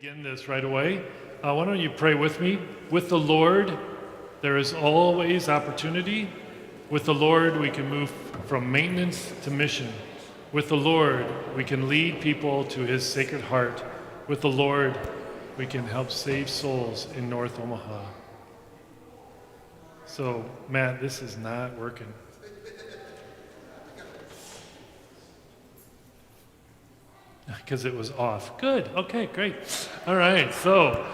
Begin this right away. Why don't you pray with me? With the Lord, there is always opportunity. With the Lord, we can move from maintenance to mission. With the Lord, we can lead people to his sacred heart. With the Lord, we can help save souls in North Omaha. So, Matt, this is not working. Because it was off. Good. Okay, great. All right. So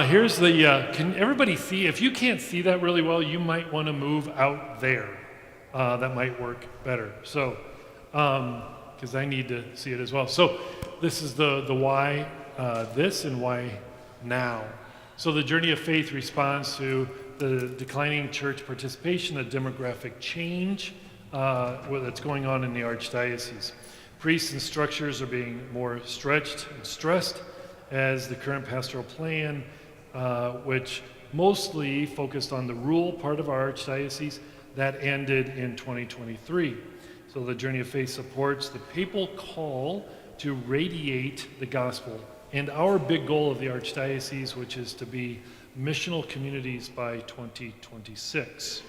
here's the. Can everybody see? If you can't see that really well, you might want to move out there. That might work better. So, because I need to see it as well. So this is the why this and why now. So the journey of faith responds to the declining church participation, the demographic change that's going on in the Archdiocese. Priests and structures are being more stretched and stressed as the current pastoral plan, which mostly focused on the rural part of our Archdiocese, that ended in 2023. So the Journey of Faith supports the papal call to radiate the gospel and our big goal of the Archdiocese, which is to be missional communities by 2026.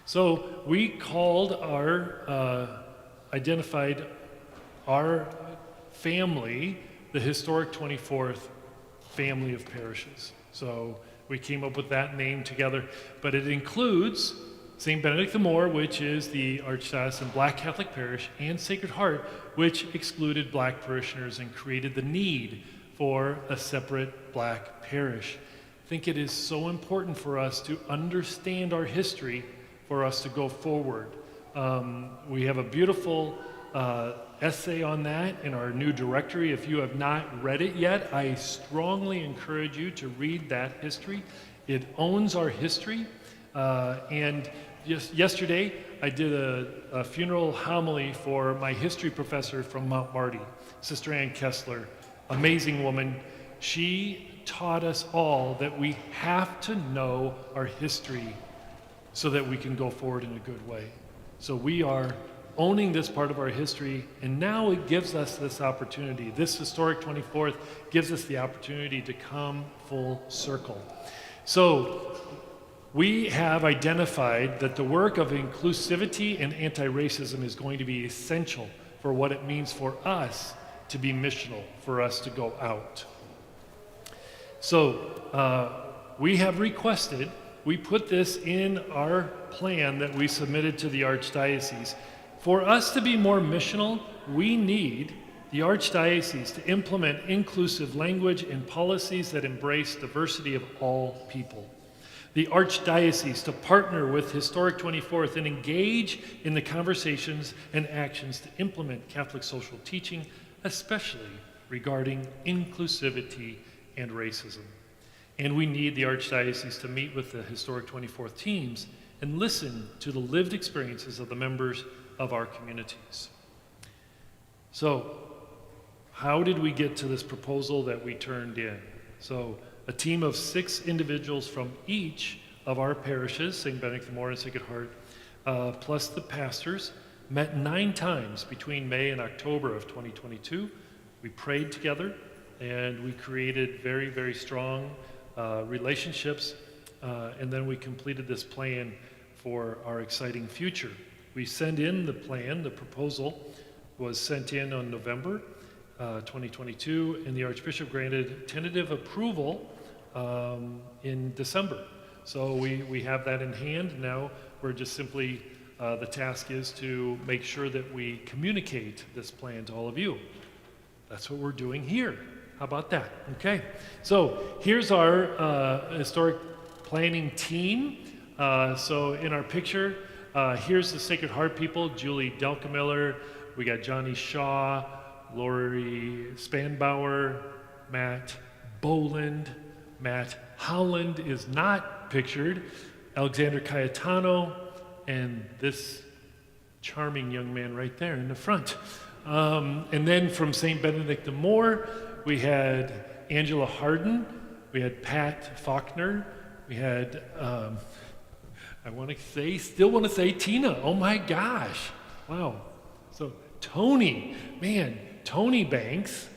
So we called identified our family, the historic 24th family of parishes. So we came up with that name together, but it includes St. Benedict the Moor, which is the Archdiocesan Black Catholic Parish, and Sacred Heart, which excluded black parishioners and created the need for a separate black parish. I think it is so important for us to understand our history for us to go forward. We have a beautiful essay on that in our new directory. If you have not read it yet, I strongly encourage you to read that history. It owns our history. And just yesterday, I did a funeral homily for my history professor from Mount Marty, Sister Ann Kessler, amazing woman. She taught us all that we have to know our history so that we can go forward in a good way. So we are owning this part of our history, and now it gives us this opportunity. This historic 24th gives us the opportunity to come full circle. So we have identified that the work of inclusivity and anti-racism is going to be essential for what it means for us to be missional, for us to go out. So we have requested, we put this in our plan that we submitted to the Archdiocese. For us to be more missional, we need the Archdiocese to implement inclusive language and policies that embrace diversity of all people. The Archdiocese to partner with Historic 24th and engage in the conversations and actions to implement Catholic social teaching, especially regarding inclusivity and racism. And we need the Archdiocese to meet with the Historic 24th teams and listen to the lived experiences of the members of our communities. So, how did we get to this proposal that we turned in? So, a team of 6 individuals from each of our parishes, St. Benedict the Moor and Sacred Heart, plus the pastors, met 9 times between May and October of 2022. We prayed together, and we created very, very strong relationships, and then we completed this plan for our exciting future. We sent in the plan, the proposal was sent in on November 2022, and the Archbishop granted tentative approval in December. So we have that in hand. Now we're just simply, the task is to make sure that we communicate this plan to all of you. That's what we're doing here. How about that? Okay. So here's our historic planning team. So in our picture, here's the Sacred Heart people: Julie Delkamiller, we got Johnny Shaw, Lori Spanbauer, Matt Boland, Matt Holland is not pictured, Alexander Cayetano, and this charming young man right there in the front. And then from St. Benedict the Moor, we had Angela Harden, we had Pat Faulkner, we had, still want to say Tina. Oh my gosh. Wow. So Tony Banks,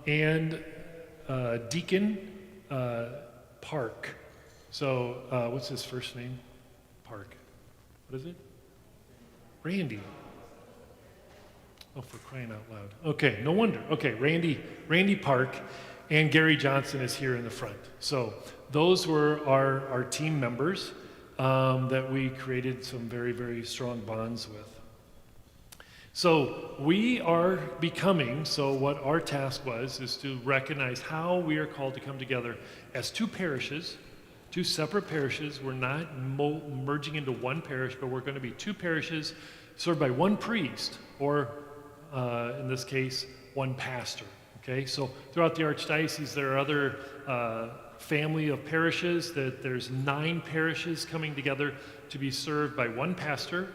and Deacon Park. So what's his first name? Park. What is it? Randy. Oh, for crying out loud. Okay, no wonder. Okay, Randy Park, and Gary Johnson is here in the front. So those were our team members that we created some very, very strong bonds with. So we are becoming, so what our task was is to recognize how we are called to come together as two parishes, two separate parishes. We're not merging into one parish, but we're going to be two parishes served by one priest, or in this case, one pastor. Okay, so throughout the Archdiocese, there are other family of parishes that there's 9 parishes coming together to be served by one pastor,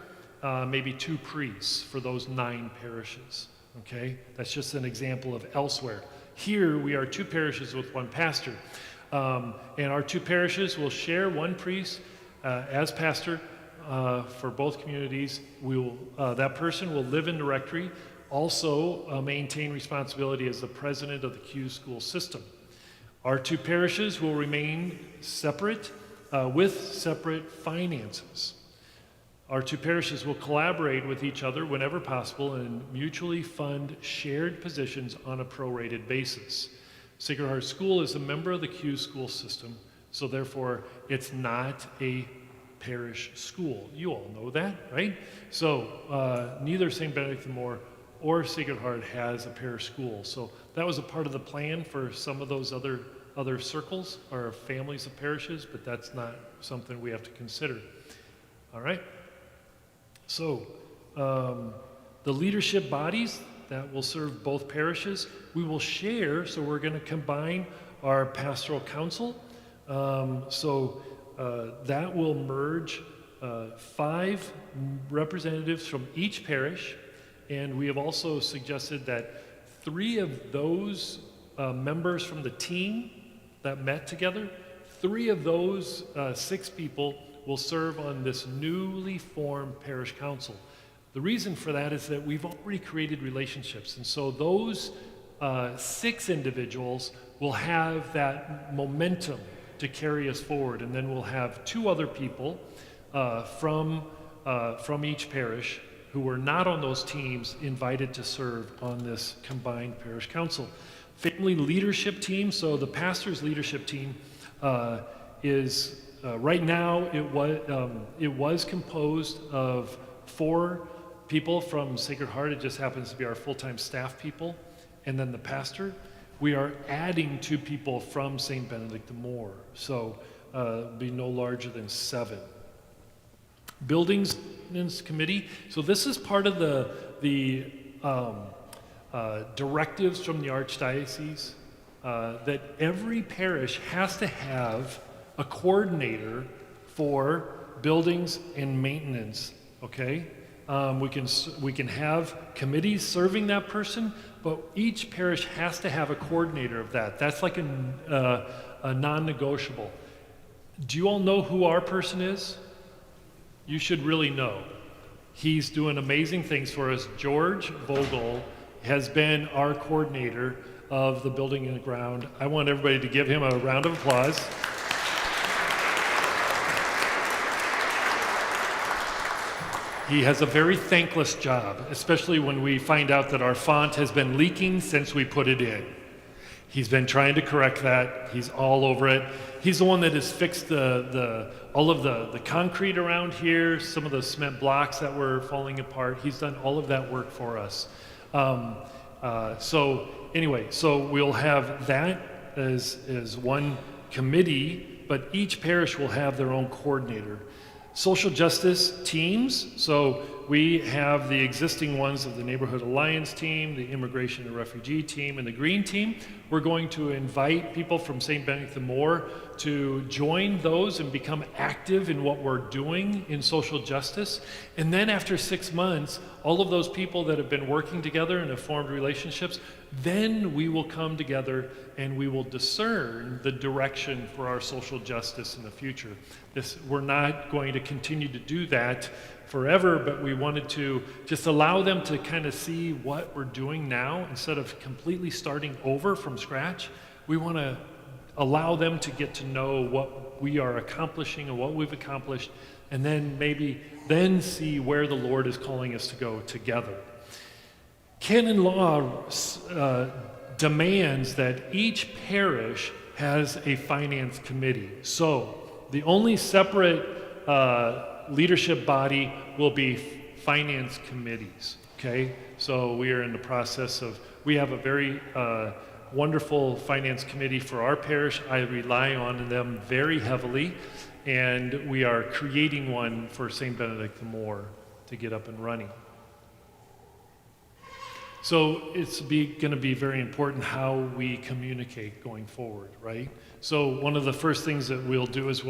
maybe 2 priests for those 9 parishes. Okay, that's just an example of elsewhere. Here we are 2 parishes with one pastor, and our 2 parishes will share one priest as pastor for both communities. That person will live in the rectory, also maintain responsibility as the president of the Q school system. Our 2 parishes will remain separate with separate finances. Our 2 parishes will collaborate with each other whenever possible and mutually fund shared positions on a prorated basis. Sacred Heart School is a member of the Q school system, so therefore it's not a parish school. You all know that, right? So neither St. Benedict the Moor or Sacred Heart has a parish school. So that was a part of the plan for some of those other circles or families of parishes, but that's not something we have to consider. All right? So the leadership bodies that will serve both parishes, we will share, so we're going to combine our pastoral council. That will merge 5 representatives from each parish, and we have also suggested that 3 of those members from the team that met together, 3 of those 6 people will serve on this newly formed parish council. The reason for that is that we've already created relationships, and so those 6 individuals will have that momentum to carry us forward, and then we'll have 2 other people from each parish who were not on those teams invited to serve on this combined parish council. Family leadership team, so the pastor's leadership team is right now it was composed of 4 people from Sacred Heart. It just happens to be our full-time staff people, and then the pastor. We are adding 2 people from St. Benedict the Moor, so be no larger than 7. Buildings Committee. So this is part of the directives from the Archdiocese that every parish has to have a coordinator for buildings and maintenance. Okay, we can have committees serving that person, but each parish has to have a coordinator of that. That's like a non-negotiable. Do you all know who our person is? You should really know. He's doing amazing things for us. George Vogel has been our coordinator of the building and the ground. I want everybody to give him a round of applause. He has a very thankless job, especially when we find out that our font has been leaking since we put it in. He's been trying to correct that. He's all over it. He's the one that has fixed all of the concrete around here, some of the cement blocks that were falling apart. He's done all of that work for us. So we'll have that as one committee, but each parish will have their own coordinator. Social justice teams, so we have the existing ones of the Neighborhood Alliance team, the Immigration and Refugee team, and the Green team. We're going to invite people from St. Benedict the Moor to join those and become active in what we're doing in social justice. And then after 6 months, all of those people that have been working together and have formed relationships, then we will come together and we will discern the direction for our social justice in the future. We're not going to continue to do that forever, but we wanted to just allow them to kind of see what we're doing now instead of completely starting over from scratch. We want to allow them to get to know what we are accomplishing and what we've accomplished, and then maybe see where the Lord is calling us to go together. Canon law demands that each parish has a finance committee. So the only separate leadership body will be finance committees, okay? So we are in the process we have a very wonderful finance committee for our parish. I rely on them very heavily, and we are creating one for St. Benedict the More to get up and running. So it's going to be very important how we communicate going forward, right? So one of the first things that we'll do is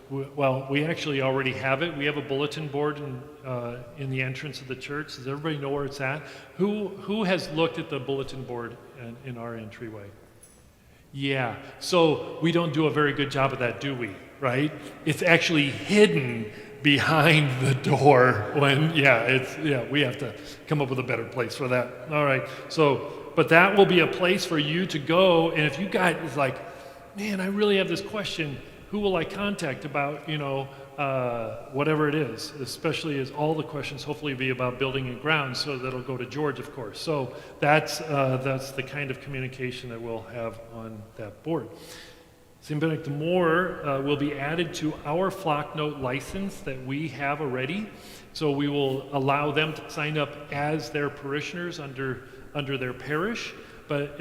we actually already have it. We have a bulletin board in the entrance of the church. Does everybody know where it's at? Who has looked at the bulletin board in our entryway? Yeah, so we don't do a very good job of that, do we? Right? It's actually hidden behind the door we have to come up with a better place for that. All right, but that will be a place for you to go, and if you guys is like, man, I really have this question, who will I contact about, whatever it is, especially as all the questions hopefully be about building and grounds, so that'll go to George, of course. So that's the kind of communication that we'll have on that board. St. Benedict the More will be added to our flock note license that we have already. So we will allow them to sign up as their parishioners under their parish, but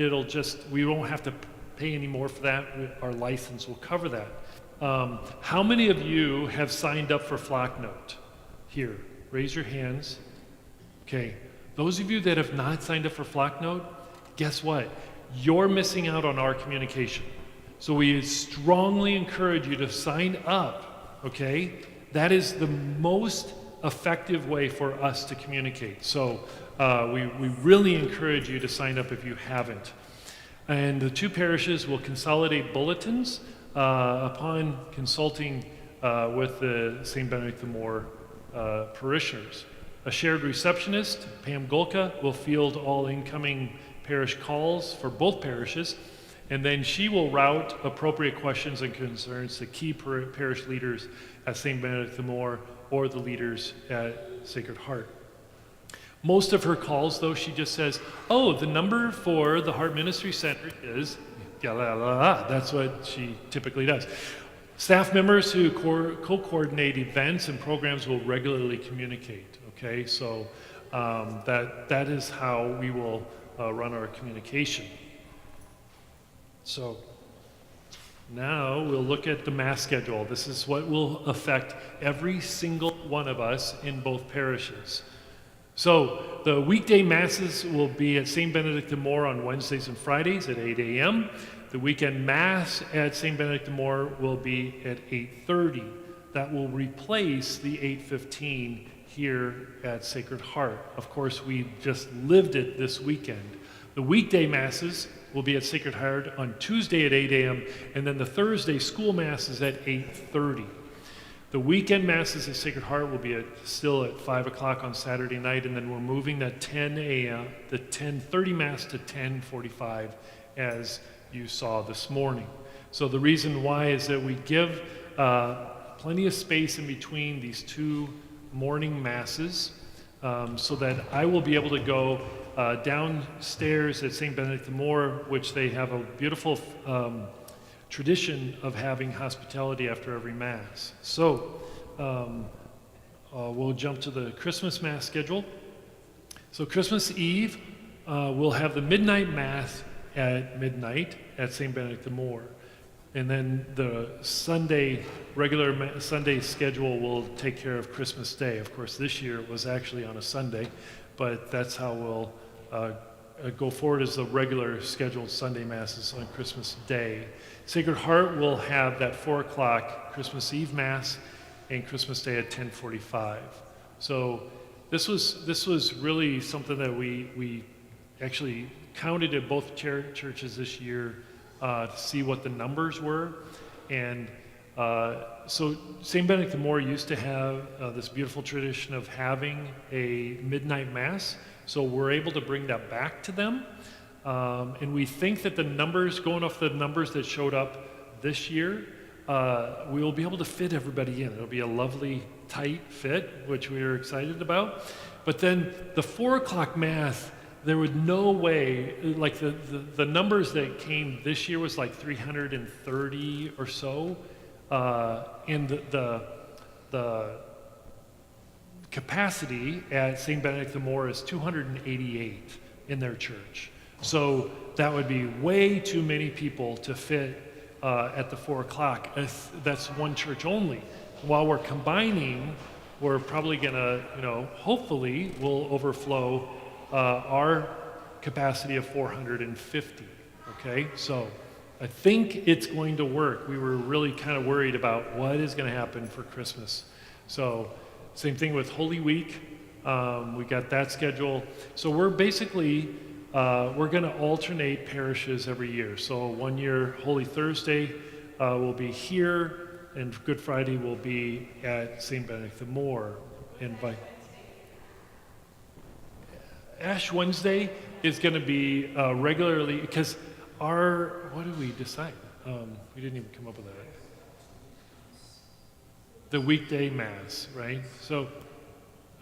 we won't have to pay any more for that. Our license will cover that. How many of you have signed up for flock note? Here, raise your hands. Okay, those of you that have not signed up for flock note, guess what? You're missing out on our communication. So we strongly encourage you to sign up, okay? That is the most effective way for us to communicate. So we really encourage you to sign up if you haven't. And the two parishes will consolidate bulletins upon consulting with the St. Benedict the More parishioners. A shared receptionist, Pam Golka, will field all incoming parish calls for both parishes, and then she will route appropriate questions and concerns to key parish leaders at St. Benedict the More or the leaders at Sacred Heart. Most of her calls, though, she just says, the number for the Heart Ministry Center is, that's what she typically does. Staff members who co-coordinate events and programs will regularly communicate, okay? So that is how we will run our communication. So now we'll look at the Mass schedule. This is what will affect every single one of us in both parishes. So the weekday Masses will be at St. Benedict the More on Wednesdays and Fridays at 8 a.m. The weekend Mass at St. Benedict the More will be at 8:30. That will replace the 8:15 here at Sacred Heart. Of course, we just lived it this weekend. The weekday Masses will be at Sacred Heart on Tuesday at 8 a.m., and then the Thursday school Mass is at 8:30. The weekend Masses at Sacred Heart will be still at 5 o'clock on Saturday night, and then we're moving that 10 a.m., the 10:30 Mass to 10:45, as you saw this morning. So the reason why is that we give plenty of space in between these two morning Masses, so that I will be able to go downstairs at St. Benedict the More, which they have a beautiful tradition of having hospitality after every Mass. So we'll jump to the Christmas Mass schedule. So Christmas Eve, we'll have the midnight Mass at midnight at St. Benedict the More. And then the regular Sunday schedule will take care of Christmas Day. Of course, this year it was actually on a Sunday, but that's how we'll go forward as the regular scheduled Sunday Masses on Christmas Day. Sacred Heart will have that 4 o'clock Christmas Eve Mass and Christmas Day at 10:45. So this was really something that we actually counted at both churches this year to see what the numbers were. And so St. Benedict the Moor used to have this beautiful tradition of having a midnight mass. So we're able to bring that back to them. And we think that the numbers, going off the numbers that showed up this year, we will be able to fit everybody in. It'll be a lovely, tight fit, which we are excited about. But then the 4 o'clock mass, there was no way, like the numbers that came this year was like 330 or so. And the capacity at St. Benedict the Moor is 288 in their church. So that would be way too many people to fit at the 4 o'clock. That's one church only. While we're combining, we're probably gonna, hopefully we'll overflow our capacity of 450, okay? So I think it's going to work. We were really kind of worried about what is gonna happen for Christmas. So same thing with Holy Week. We got that schedule. So we're basically, we're gonna alternate parishes every year. So one year, Holy Thursday will be here, and Good Friday will be at St. Benedict the Moor. And by Ash Wednesday is going to be regularly, because what did we decide? We didn't even come up with that. The weekday mass, right? So,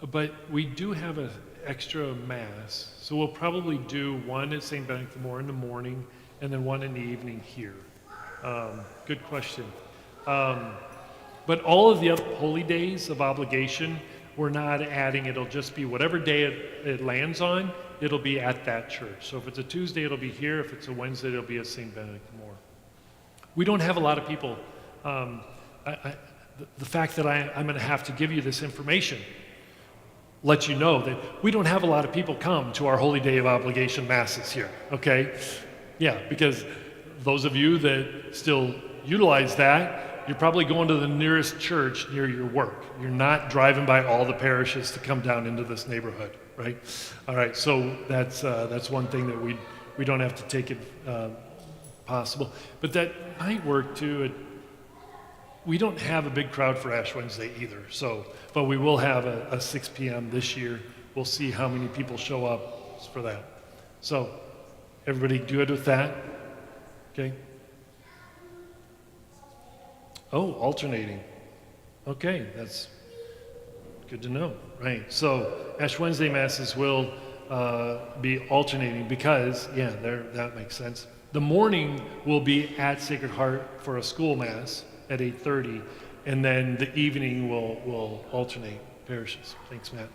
but we do have an extra mass, so we'll probably do one at St. Benedict the Moor in the morning, and then one in the evening here. Good question. But all of the other holy days of obligation, we're not adding. It'll just be whatever day it lands on, it'll be at that church. So if it's a Tuesday, it'll be here. If it's a Wednesday, it'll be at St. Benedict the Moor. We don't have a lot of people. The fact that I'm going to have to give you this information lets you know that we don't have a lot of people come to our Holy Day of Obligation Masses here, okay? Yeah, because those of you that still utilize that, you're probably going to the nearest church near your work. You're not driving by all the parishes to come down into this neighborhood, right? All right, so that's one thing that we don't have to take it possible. But that might work too. We don't have a big crowd for Ash Wednesday either, but we will have a 6 p.m. this year. We'll see how many people show up for that. So everybody good with that? Okay. Oh, alternating. Okay, that's good to know. Right. So Ash Wednesday masses will be alternating because, that makes sense. The morning will be at Sacred Heart for a school mass at 8:30, and then the evening will alternate parishes. Thanks, Matt.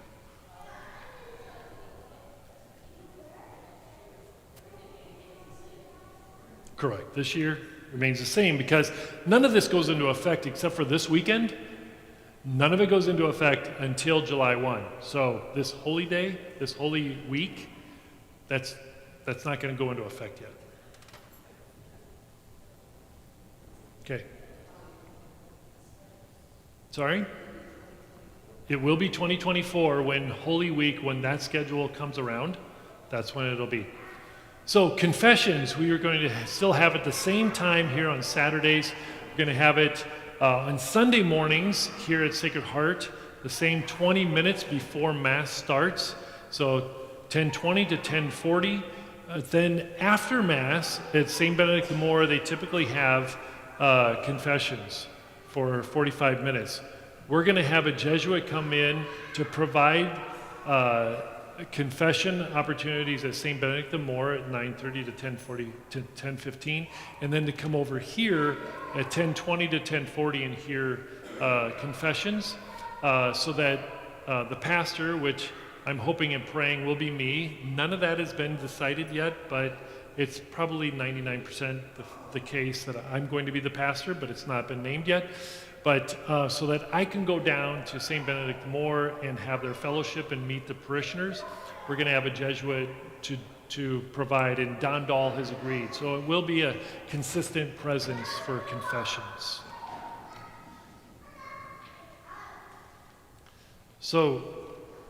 Correct. This year remains the same because none of this goes into effect except for this weekend. None of it goes into effect until July 1. So this holy day, this holy week, that's not going to go into effect yet. Okay. Sorry? It will be 2024 when Holy Week, when that schedule comes around. That's when it'll be. So confessions, we are going to still have it the same time here on Saturdays. We're going to have it on Sunday mornings here at Sacred Heart, the same 20 minutes before Mass starts. So 10:20 to 10:40. Then after Mass at St. Benedict the Moor, they typically have confessions for 45 minutes. We're going to have a Jesuit come in to provide confession opportunities at St. Benedict the Moor at 9:30 to 10:40 to 10:15, and then to come over here at 10:20 to 10:40 and hear confessions, so that the pastor, which I'm hoping and praying will be me. None of that has been decided yet, but it's probably 99% the case that I'm going to be the pastor, but it's not been named yet. But so that I can go down to St. Benedict the Moor and have their fellowship and meet the parishioners, we're going to have a Jesuit to provide, and Don Dahl has agreed. So it will be a consistent presence for confessions. So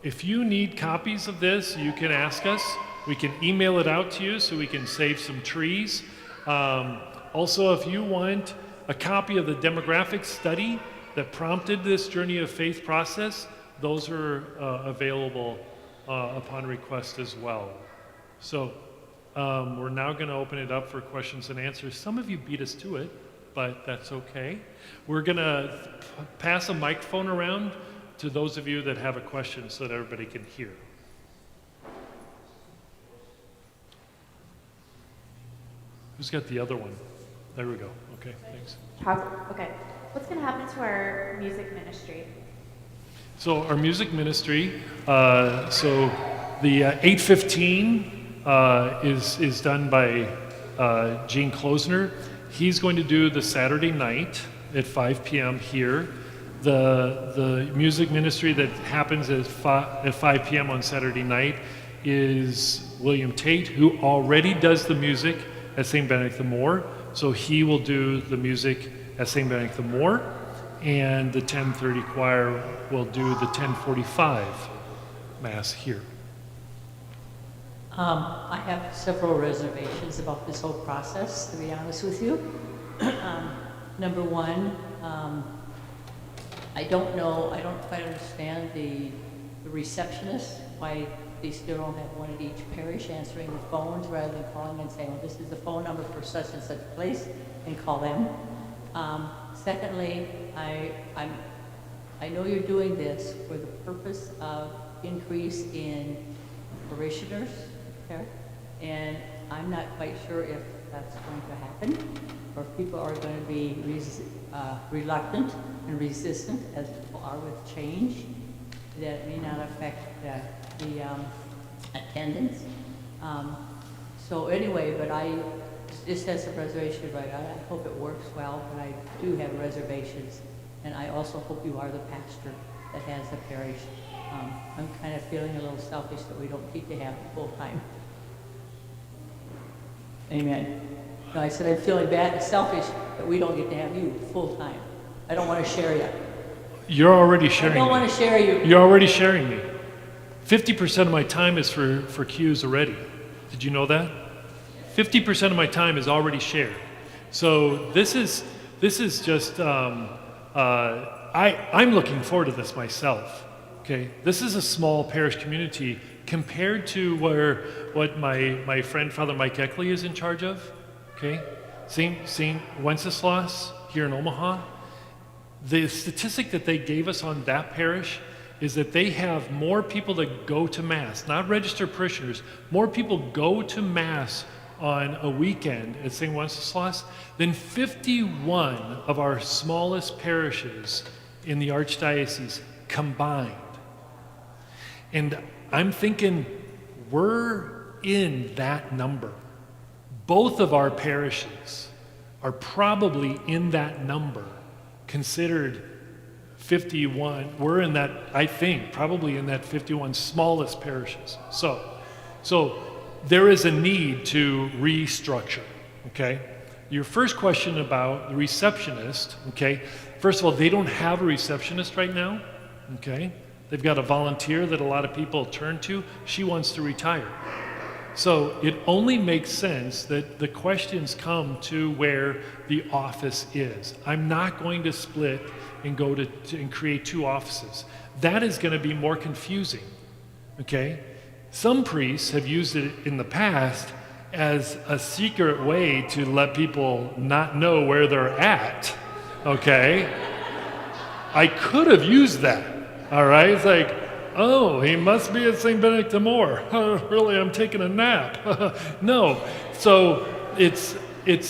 if you need copies of this, you can ask us. We can email it out to you so we can save some trees. Also, if you want a copy of the demographic study that prompted this Journey of Faith process, those are available upon request as well. So we're now going to open it up for questions and answers. Some of you beat us to it, but that's okay. We're going to pass a microphone around to those of you that have a question so that everybody can hear. Who's got the other one? There we go. Okay, thanks. Okay. What's going to happen to our music ministry? So our music ministry, so the 8:15 is done by Gene Klosner. He's going to do the Saturday night at 5 p.m. here. The music ministry that happens at 5 p.m. on Saturday night is William Tate, who already does the music at St. Benedict the Moor. So he will do the music at St. Benedict the Moor, and the 10:30 choir will do the 10:45 Mass here. I have several reservations about this whole process, to be honest with you. Number one, I don't quite understand the receptionist, why they still don't have one at each parish answering the phones rather than calling and saying, well, this is the phone number for such and such place, and call them. Secondly, I know you're doing this for the purpose of increase in parishioners, okay? And I'm not quite sure if that's going to happen, or if people are going to be reluctant and resistant, as people are with change, that it may not affect the attendance. So anyway, but this has a reservation, right? I hope it works well, but I do have reservations. And I also hope you are the pastor that has the parish. I'm kind of feeling a little selfish that we don't get to have it full time. Amen. No, I said I'm feeling bad and selfish that we don't get to have you full time. I don't want to share you. You're already sharing me. I don't want to share you. You're already sharing me. 50% of my time is for Q's already. Did you know that? 50% of my time is already shared. So this is just, I'm looking forward to this myself. Okay, this is a small parish community compared to what my friend Father Mike Eckley is in charge of. Okay, St. Wenceslas here in Omaha. The statistic that they gave us on that parish is that they have more people that go to Mass, not registered parishioners, more people go to Mass on a weekend at St. Wenceslas than 51 of our smallest parishes in the Archdiocese combined. And I'm thinking we're in that number. Both of our parishes are probably in that number, considered 51. We're in that, I think, probably in that 51 smallest parishes. So there is a need to restructure, okay? Your first question about the receptionist, okay? First of all, they don't have a receptionist right now, okay? They've got a volunteer that a lot of people turn to. She wants to retire. So it only makes sense that the questions come to where the office is. I'm not going to split and go and create two offices. That is going to be more confusing, okay? Some priests have used it in the past as a secret way to let people not know where they're at, okay? I could have used that, all right? It's like, oh, he must be at St. Benedict the Moor. Really, I'm taking a nap. No, so it's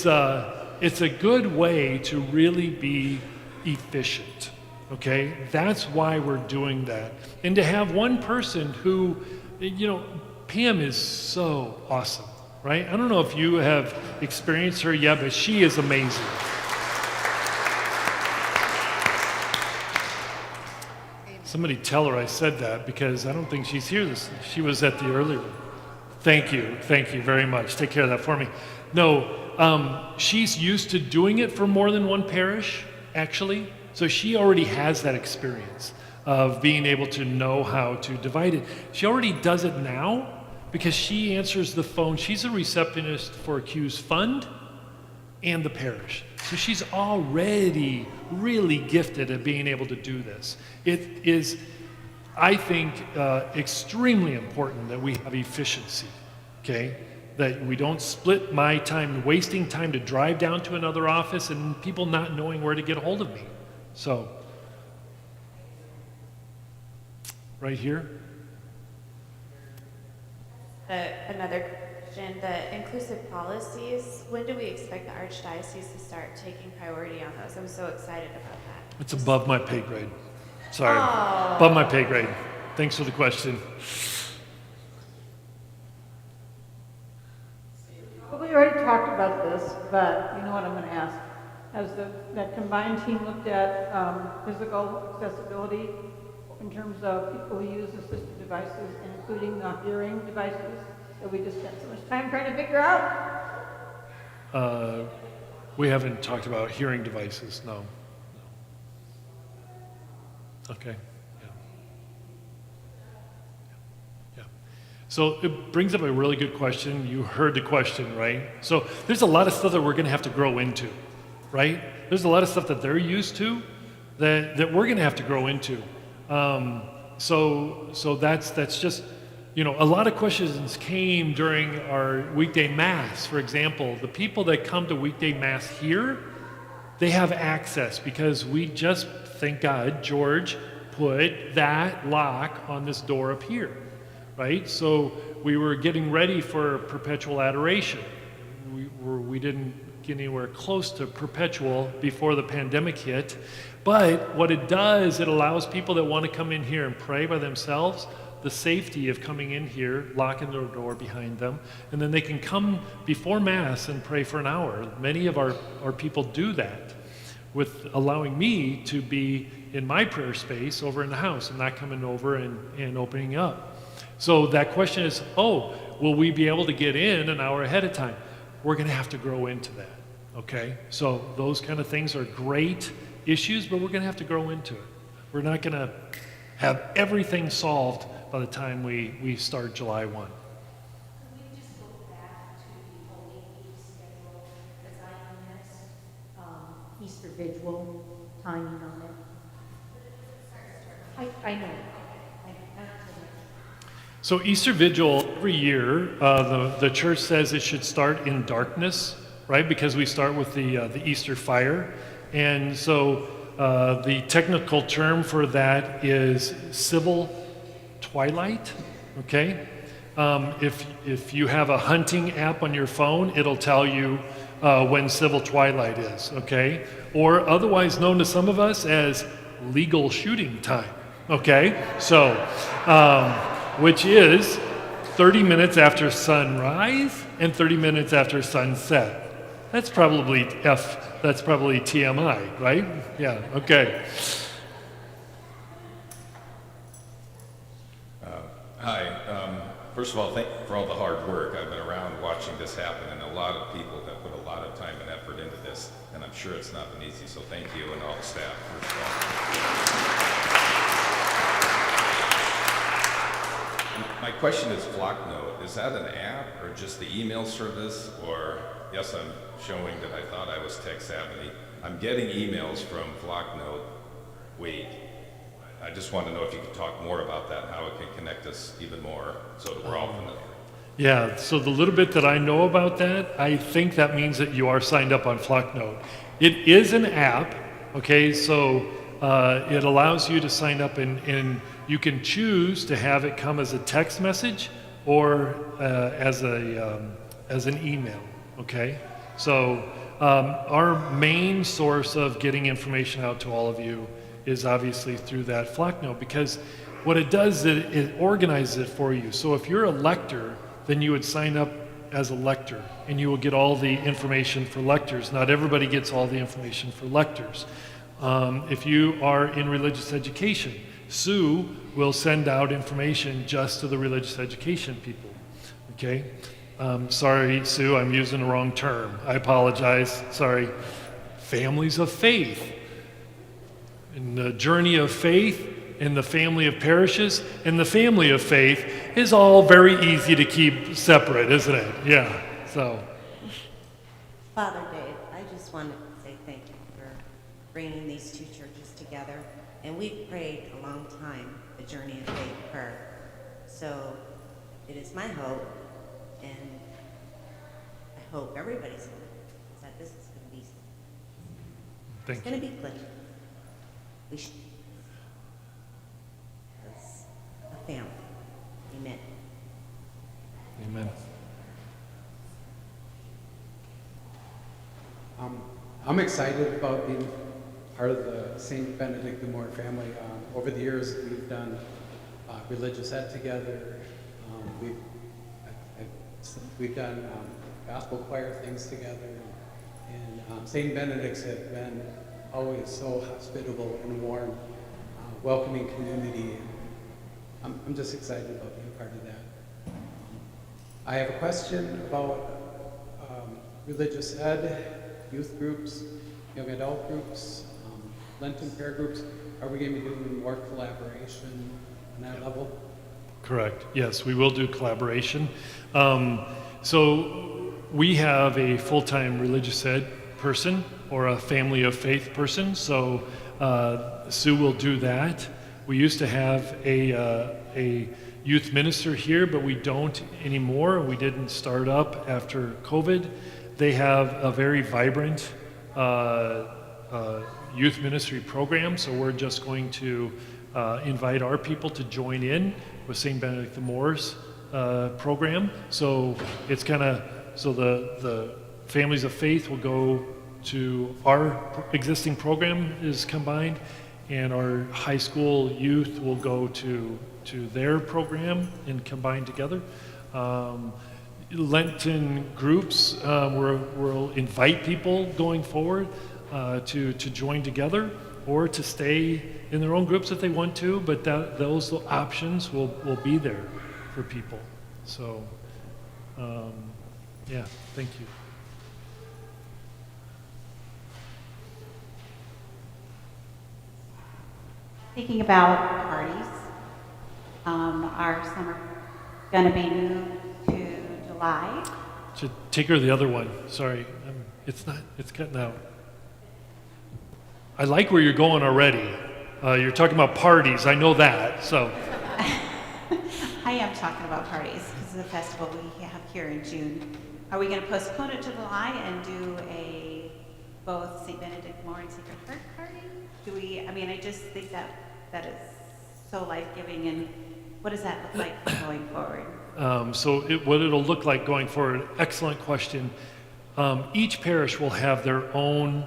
a good way to really be efficient, okay? That's why we're doing that. And to have one person who, you know, Pam is so awesome, right? I don't know if you have experienced her yet, but she is amazing. Somebody tell her I said that, because I don't think she's here. She was at the earlier one. Thank you very much. Take care of that for me. No, she's used to doing it for more than one parish, actually. So she already has that experience of being able to know how to divide it. She already does it now, because she answers the phone. She's a receptionist for Q's fund and the parish. So she's already really gifted at being able to do this. It is, I think, extremely important that we have efficiency, okay? That we don't split my time, wasting time to drive down to another office and people not knowing where to get a hold of me. So, right here. Another question, the inclusive policies, when do we expect the Archdiocese to start taking priority on those? I'm so excited about that. It's above my pay grade. Sorry, Oh. above my pay grade. Thanks for the question. Well, we already talked about this, but you know what I'm going to ask. Has that combined team looked at physical accessibility in terms of people who use assistive devices, including the hearing devices that we just spent so much time trying to figure out? We haven't talked about hearing devices, no. Okay, yeah. Yeah. So it brings up a really good question. You heard the question, right? So there's a lot of stuff that we're gonna have to grow into, right? There's a lot of stuff that they're used to that we're gonna have to grow into. So that's just, you know, a lot of questions came during our weekday mass. For example, the people that come to weekday mass here, they have access because we just, thank God, George put that lock on this door up here, right? So we were getting ready for perpetual adoration. We didn't get anywhere close to perpetual before the pandemic hit. But what it does, it allows people that want to come in here and pray by themselves the safety of coming in here, locking the door behind them, and then they can come before Mass and pray for an hour. Many of our people do that, with allowing me to be in my prayer space over in the house and not coming over and opening up. So that question is, will we be able to get in an hour ahead of time? We're going to have to grow into that, okay? So those kind of things are great issues, but we're going to have to grow into it. We're not going to have everything solved by the time we start July 1. Can we just go back to the Holy Week schedule, because I missed Easter Vigil timing on it? I know. So Easter Vigil, every year, the church says it should start in darkness, right? Because we start with the Easter fire. And so the technical term for that is civil twilight, okay? If you have a hunting app on your phone, it'll tell you when civil twilight is, okay? Or otherwise known to some of us as legal shooting time, okay? So, which is 30 minutes after sunrise and 30 minutes after sunset. That's probably TMI, right? Yeah, okay. Hi. First of all, thank you for all the hard work. I've been around watching this happen, and a lot of people have put a lot of time and effort into this, and I'm sure it's not been easy, so thank you and all the staff. My question is Flocknote. Is that an app or just the email service? Or, yes, I'm showing that I thought I was tech savvy. I'm getting emails from Flocknote. Wait. I just want to know if you could talk more about that and how it can connect us even more so that we're all familiar. Yeah, so the little bit that I know about that, I think that means that you are signed up on Flocknote. It is an app, okay, so it allows you to sign up and you can choose to have it come as a text message or as an email, okay? So our main source of getting information out to all of you is obviously through that Flocknote, because what it does is it organizes it for you. So if you're a lector, then you would sign up as a lector and you will get all the information for lectors. Not everybody gets all the information for lectors. If you are in religious education, Sue will send out information just to the religious education people, okay? Sorry, Sue, I'm using the wrong term. I apologize, sorry. Families of faith. In the journey of faith, and the family of parishes and the family of faith is all very easy to keep separate, isn't it? Yeah, so. Father Dave, I just wanted to say thank you for bringing these two churches together. And we've prayed a long time, the Journey of Faith prayer. So it is my hope, and I hope everybody's hope, that this is going to be, Thank it's you. going to be clean. We should, as a family. Amen. Amen. I'm excited about being part of the St. Benedict the Moore family. Over the years, we've done religious ed together. We've done gospel choir things together. And St. Benedict's have been always so hospitable and warm, welcoming community. I'm just excited about being part of that. I have a question about religious ed, youth groups, young adult groups, Lenten prayer groups. Are we going to be doing more collaboration on that level? Correct. Yes, we will do collaboration. So we have a full-time religious ed person or a family of faith person. So Sue will do that. We used to have a youth minister here, but we don't anymore. We didn't start up after COVID. They have a very vibrant youth ministry program, so we're just going to invite our people to join in with St. Benedict the Moore's program. So it's kind of, so the families of faith will go to our existing program is combined, and our high school youth will go to their program and combine together. Lenten groups, we'll invite people going forward to join together or to stay in their own groups if they want to, but those options will be there for people. So, yeah, thank you. Thinking about parties, are some going to be moved to July? To take her to the other one, sorry, it's cutting out. I like where you're going already. You're talking about parties, I know that, so. I am talking about parties because of the festival we have here in June. Are we going to postpone it to July and do both St. Benedict Moore and Sacred Heart party? I just think that is so life-giving, and what does that look like going forward? What it'll look like going forward, excellent question. Each parish will have their own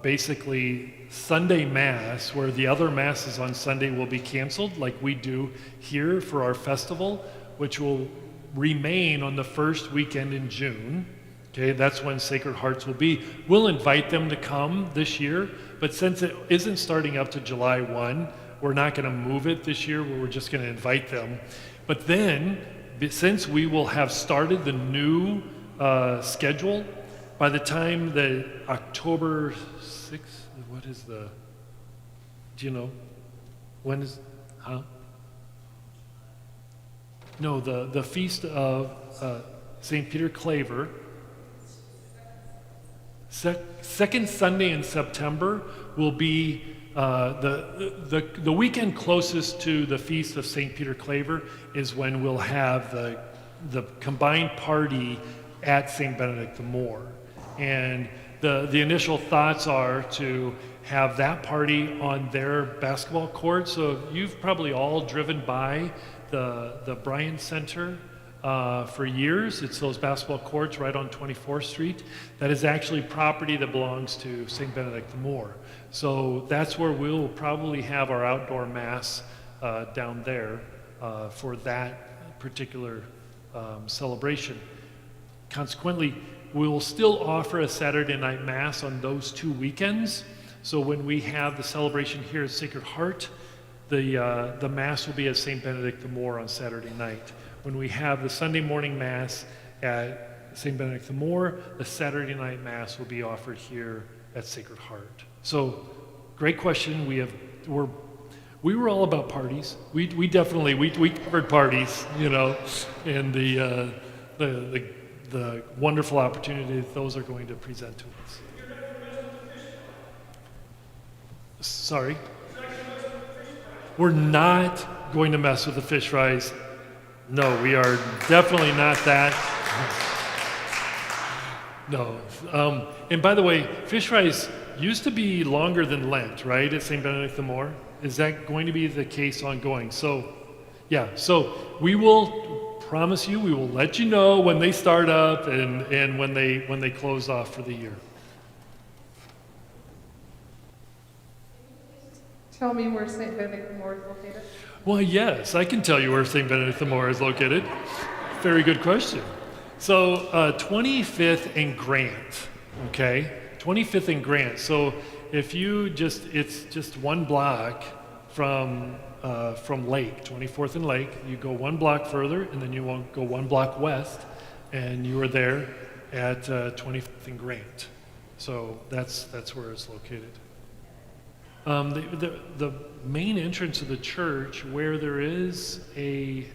basically Sunday Mass, where the other Masses on Sunday will be canceled, like we do here for our festival, which will remain on the first weekend in June. Okay, that's when Sacred Hearts will be. We'll invite them to come this year, but since it isn't starting up to July 1, we're not going to move it this year, we're just going to invite them. But then, since we will have started the new schedule, by the time the October 6th, what is do you know? When is, No, the feast of St. Peter Claver, second Sunday in September will be the weekend closest to the feast of St. Peter Claver is when we'll have the combined party at St. Benedict the Moore. And the initial thoughts are to have that party on their basketball court. So you've probably all driven by the Bryan Center for years. It's those basketball courts right on 24th Street. That is actually property that belongs to St. Benedict the Moore. So that's where we'll probably have our outdoor mass down there for that particular celebration. Consequently, we will still offer a Saturday night Mass on those 2 weekends. So when we have the celebration here at Sacred Heart, the Mass will be at St. Benedict the Moore on Saturday night. When we have the Sunday morning Mass at St. Benedict the Moore, the Saturday night Mass will be offered here at Sacred Heart. So, great question. We were all about parties. We definitely we covered parties, you know, and the wonderful opportunity that those are going to present to us. Sorry? We're not going to mess with the fish fries. No, we are definitely not that. No. And by the way, fish fries used to be longer than Lent, right, at St. Benedict the More? Is that going to be the case ongoing? So, yeah, so we will promise you, we will let you know when they start up and when they close off for the year. Tell me where St. Benedict the More is located. Well, yes, I can tell you where St. Benedict the More is located. Very good question. So 25th and Grant, okay? 25th and Grant. So if you just, it's just one block from Lake, 24th and Lake. You go one block further, and then you won't go one block west, and you are there at 25th and Grant. So that's where it's located. The main entrance of the church, where there is a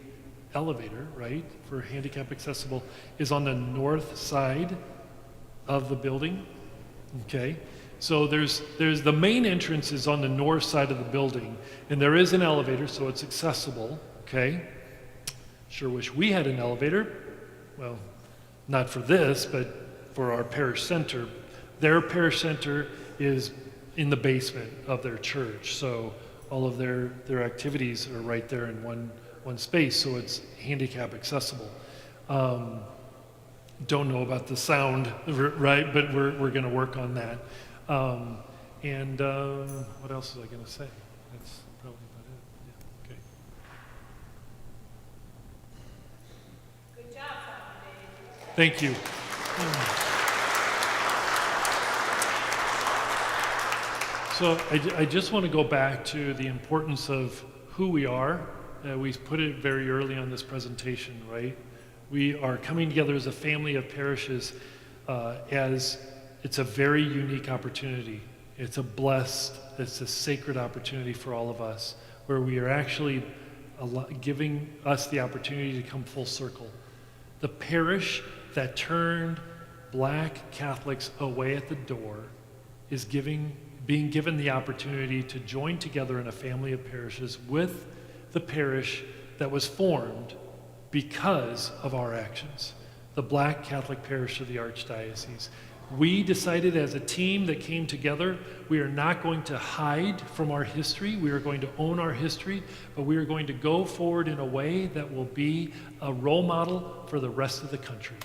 elevator, right, for handicap accessible, is on the north side of the building. Okay, so there's the main entrance is on the north side of the building, and there is an elevator, so it's accessible. Okay, sure wish we had an elevator. Well, not for this, but for our parish center. Their parish center is in the basement of their church, so all of their activities are right there in one space, so it's handicap accessible. Don't know about the sound, right? But we're going to work on that. What else was I going to say? That's probably about it. Yeah. Okay. Good job, Father Dave. Thank you. So I just want to go back to the importance of who we are. We put it very early on this presentation, right? We are coming together as a family of parishes as it's a very unique opportunity. It's it's a sacred opportunity for all of us, where we are actually giving us the opportunity to come full circle. The parish that turned Black Catholics away at the door is being given the opportunity to join together in a family of parishes with the parish that was formed because of our actions, the Black Catholic Parish of the Archdiocese. We decided as a team that came together, we are not going to hide from our history, we are going to own our history, but we are going to go forward in a way that will be a role model for the rest of the country.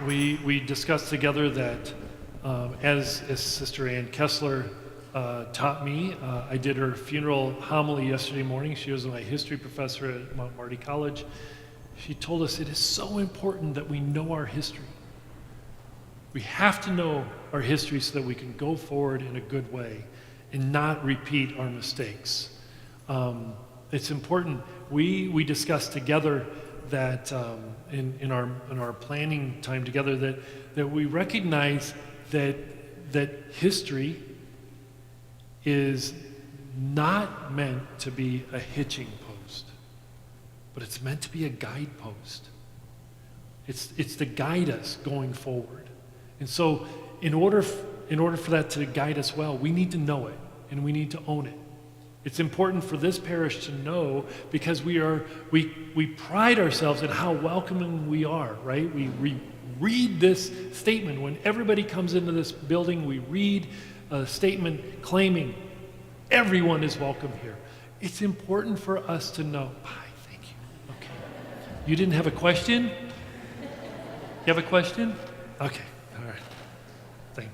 We discussed together that as Sister Ann Kessler taught me, I did her funeral homily yesterday morning. She was my history professor at Mount Marty College. She told us it is so important that we know our history. We have to know our history so that we can go forward in a good way and not repeat our mistakes. It's important. We discussed together that in our planning time together that we recognize that history is not meant to be a hitching post, but it's meant to be a guidepost. It's to guide us going forward. And so in order for that to guide us well, we need to know it and we need to own it. It's important for this parish to know because we pride ourselves in how welcoming we are, right? We read this statement. When everybody comes into this building, we read a statement claiming everyone is welcome here. It's important for us to know. Thank you. Okay. You didn't have a question? You have a question? Okay. All right. Thank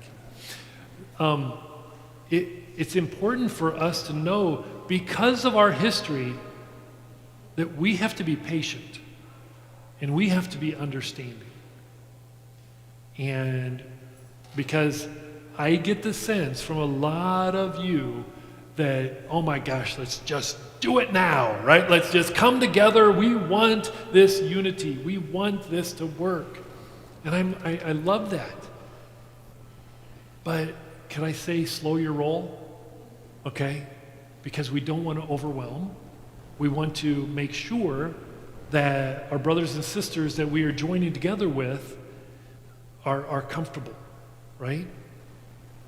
you. It's important for us to know, because of our history, that we have to be patient and we have to be understanding. And because I get the sense from a lot of you that, oh my gosh, let's just do it now, right? Let's just come together. We want this unity. We want this to work. And I love that. But can I say slow your roll? Okay? Because we don't want to overwhelm. We want to make sure that our brothers and sisters that we are joining together with are comfortable, right?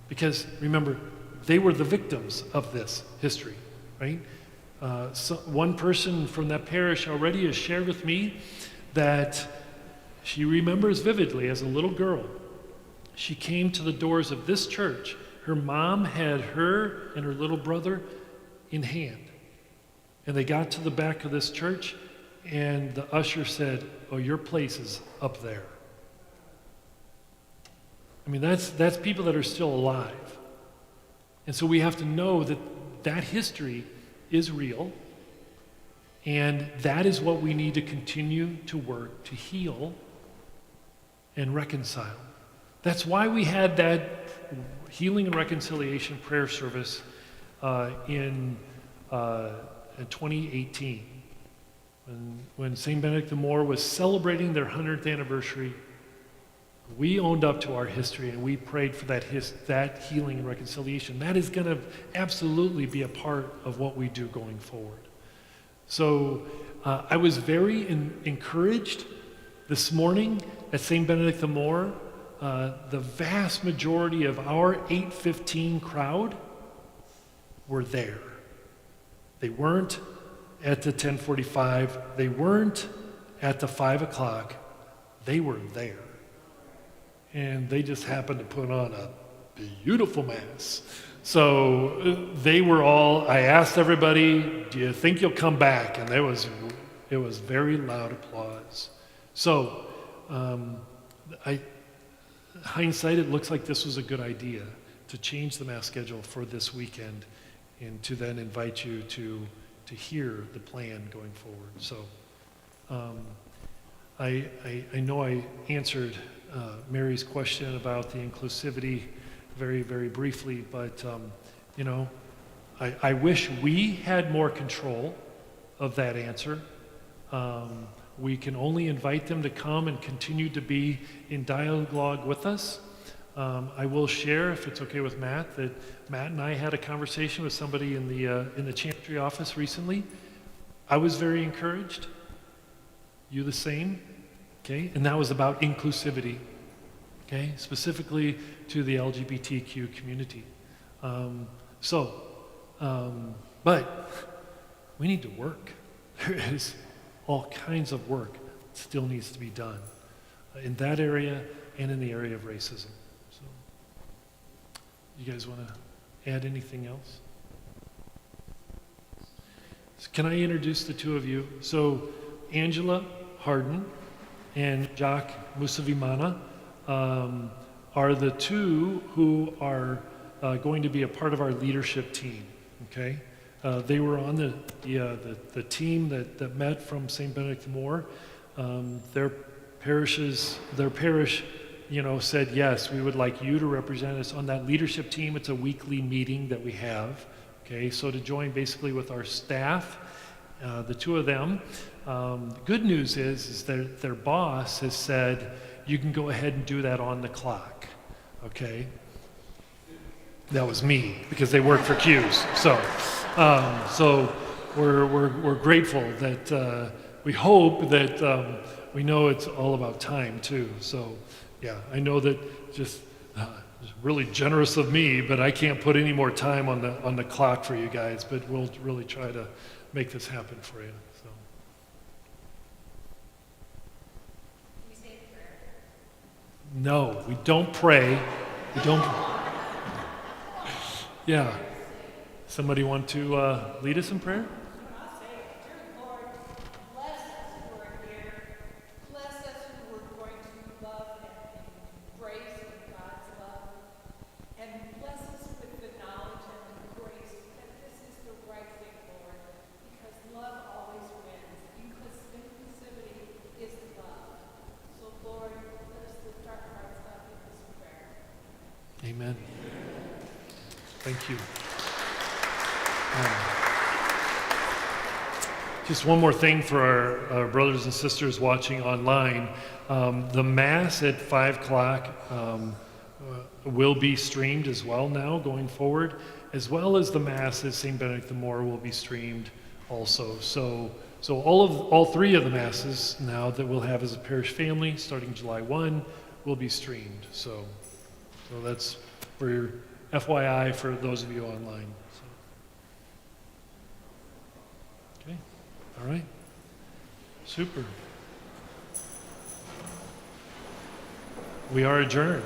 Because remember, they were the victims of this history, right? So one person from that parish already has shared with me that she remembers vividly as a little girl, she came to the doors of this church. Her mom had her and her little brother in hand. And they got to the back of this church, and the usher said, "Oh, your place is up there." I mean, that's people that are still alive. And so we have to know that that history is real, and that is what we need to continue to work to heal and reconcile. That's why we had that healing and reconciliation prayer service in 2018, when St. Benedict the Moor was celebrating their 100th anniversary. We owned up to our history and we prayed for that healing and reconciliation. That is going to absolutely be a part of what we do going forward. So I was very encouraged this morning at St. Benedict the Moor. The vast majority of our 8:15 crowd were there. They weren't at the 10:45. They weren't at the 5 o'clock. They were there. And they just happened to put on a beautiful mass. So they were all, I asked everybody, do you think you'll come back? And it was very loud applause. So hindsight, it looks like this was a good idea to change the mass schedule for this weekend and to then invite you to hear the plan going forward. So I know I answered Mary's question about the inclusivity very, very briefly, but I wish we had more control of that answer. We can only invite them to come and continue to be in dialogue with us. I will share, if it's okay with Matt, that Matt and I had a conversation with somebody in the chantry office recently. I was very encouraged. You the same? Okay, and that was about inclusivity, okay, specifically to the LGBTQ community. But we need to work. There is all kinds of work that still needs to be done in that area and in the area of racism. So, you guys want to add anything else? So can I introduce the two of you? So, Angela Harden and Jacques Musavimana are the two who are going to be a part of our leadership team, okay? They were on the team that met from St. Benedict the Moor. Their parish, said, yes, we would like you to represent us on that leadership team. It's a weekly meeting that we have, okay? So to join basically with our staff, the two of them, the good news is their boss has said, you can go ahead and do that on the clock, okay? That was me, because they work for Q's. So we're grateful that we hope that we know it's all about time too. So yeah, I know that just it's really generous of me, but I can't put any more time on the clock for you guys. But we'll really try to make this happen for you. So. Can we say a prayer? No, we don't pray. We don't. Yeah. Somebody want to lead us in prayer? I'll say it. Dear Lord, bless us who are here. Bless us who are going to love and embrace God's love. And bless us with the knowledge and the grace that this is the right thing, Lord, because love always wins. Inclusivity is love. So, Lord, let us lift our hearts up in this prayer. Amen. Thank you. Just one more thing for our brothers and sisters watching online. The Mass at 5 o'clock will be streamed as well now going forward, as well as the Mass at St. Benedict the Moor will be streamed also. So all three of the Masses now that we'll have as a parish family starting July 1 will be streamed. So that's for your FYI for those of you online. So. Okay, all right, super. We are adjourned.